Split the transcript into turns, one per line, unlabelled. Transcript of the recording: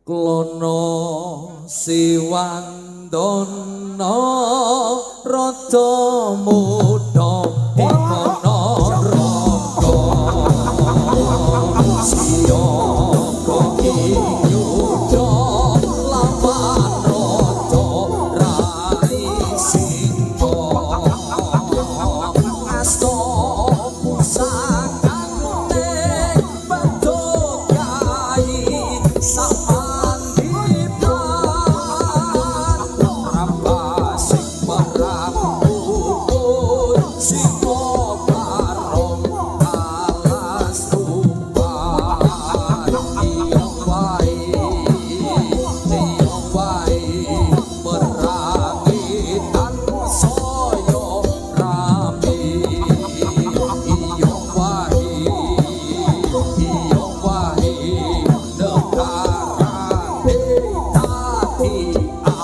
klono siwandono rada muda ikono rangga siya koki yuda lawan rada rai singko asto pusakane bedokai sama I